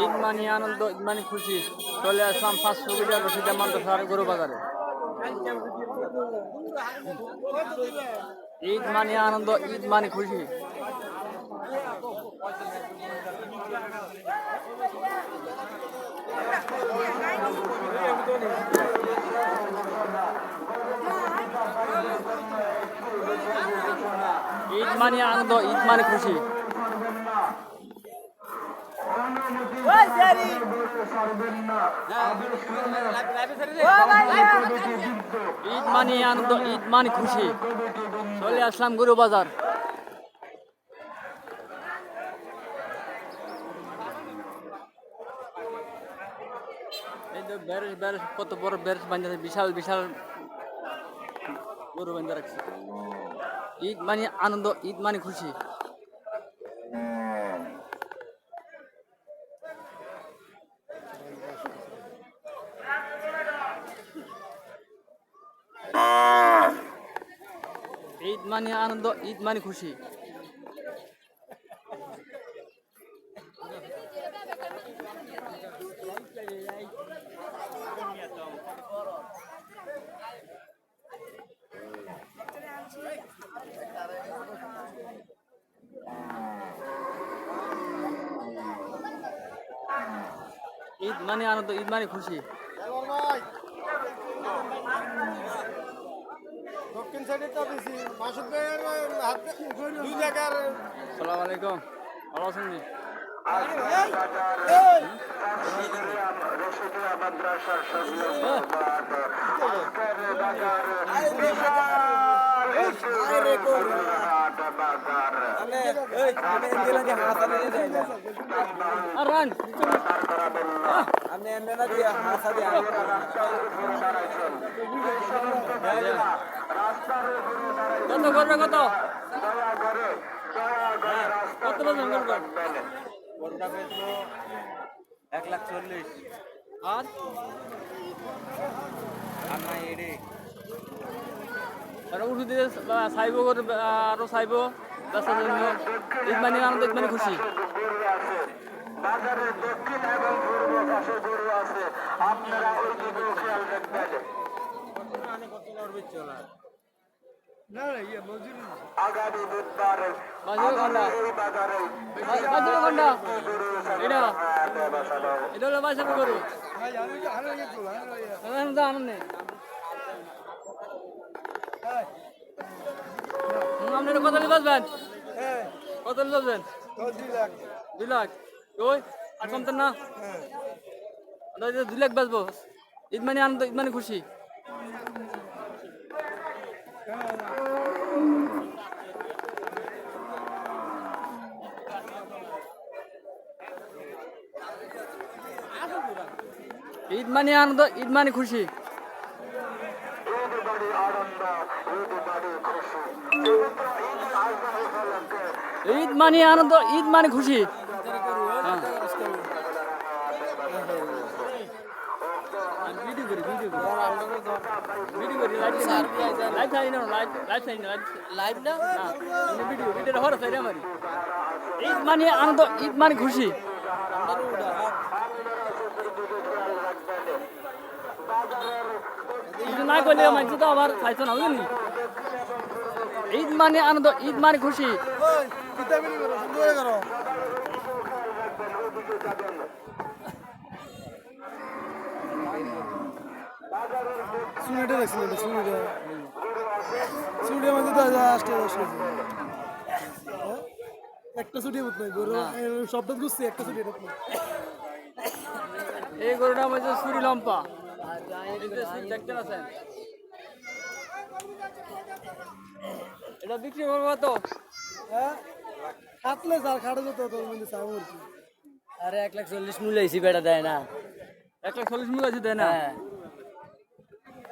ঈদ মানে আনন্দ, ঈদ মানে খুশি। চলে আসলাম 500 মিটার রশিদা মাদ্রাসার গরু বাজারে। ঈদ মানে আনন্দ, ঈদ মানে খুশি। ঈদ মানে আনন্দ, ঈদ মানে খুশি। ঈদ মানে আনন্দ, ঈদ মানে খুশি। চলে আসলাম গরু বাজার। এই যে ব্যারেজ ব্যারেজ, কত বড় ব্যারেজ বানিয়েছে, বিশাল বিশাল গরু বান্ধা রাখছে। ঈদ মানে আনন্দ, ঈদ মানে খুশি। ঈদ মানে আনন্দ, ঈদ মানে খুশি। ঈদ মানে আনন্দ, ঈদ মানে খুশি। দক্ষিণ সাইডে তো বেশি মাসুদ ভাইয়ের হাত দুই জায়গার আসসালামু আলাইকুম, ভালো আছেন জি? আর রান কত করবে, কত কত বলবেন করবে? গরুটা বেচলো 1,40,000 আর আর নাই এডি আর উঠে দিয়ে চাইব করে, আরো চাইব বেচার জন্য। ঈদ মানে আনন্দ, ঈদ মানে খুশি। বাজারের দক্ষিণ এবং পূর্ব পাশে গরু আছে, আপনারা ওই দিকেও খেয়াল রাখবেন। আগামী বুধবার এই বাজারে এটা এটা হলো 22 গরু। আনন্দ নেই, আপনারা কত বাঁচবেন? কত বাঁচবেন? 2 লাখ। ওই আর কমতেন না? 2 লাখ বাঁচবো। ঈদ মানে আনন্দ, ঈদ মানে খুশি। ঈদ মানে আনন্দ, ঈদ মানে খুশি। ঈদ মানে আনন্দ, ঈদ মানে খুশি। ঈদ মানে আনন্দ, ঈদ মানে খুশি। না করলে মানুষ তো আবার খাইছো না, বুঝলি? ঈদ মানে আনন্দ, ঈদ মানে খুশি। সুনিটা দেখছিলেন সুনিটার মধ্যে তো আসতে একটা ছুটি মত নাই গরু সপ্তাহ ঘুরছে একটা ছুটি এই গরুটা হচ্ছে সুরি লম্পা, দেখতে পাচ্ছেন। এটা বিক্রি করবো তো কাটলে স্যার খাটো যেত তোর মধ্যে চাবো আর কি। আরে 1,40,000 মূল্য বেটা দেয় না। 140 মিল আছে, তাই না?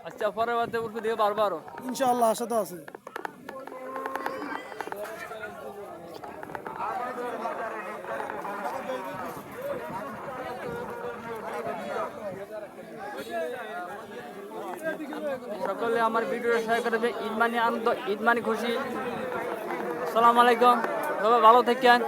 আচ্ছা, পরের বাদে উঠবে দিয়ে বারবার। ইনশাআল্লাহ আশা তো আছে। সকলে আমার ভিডিওটা শেয়ার করবে। ঈদ মানে আনন্দ, ঈদ মানে খুশি। আসসালামু আলাইকুম, সবাই ভালো থাকেন।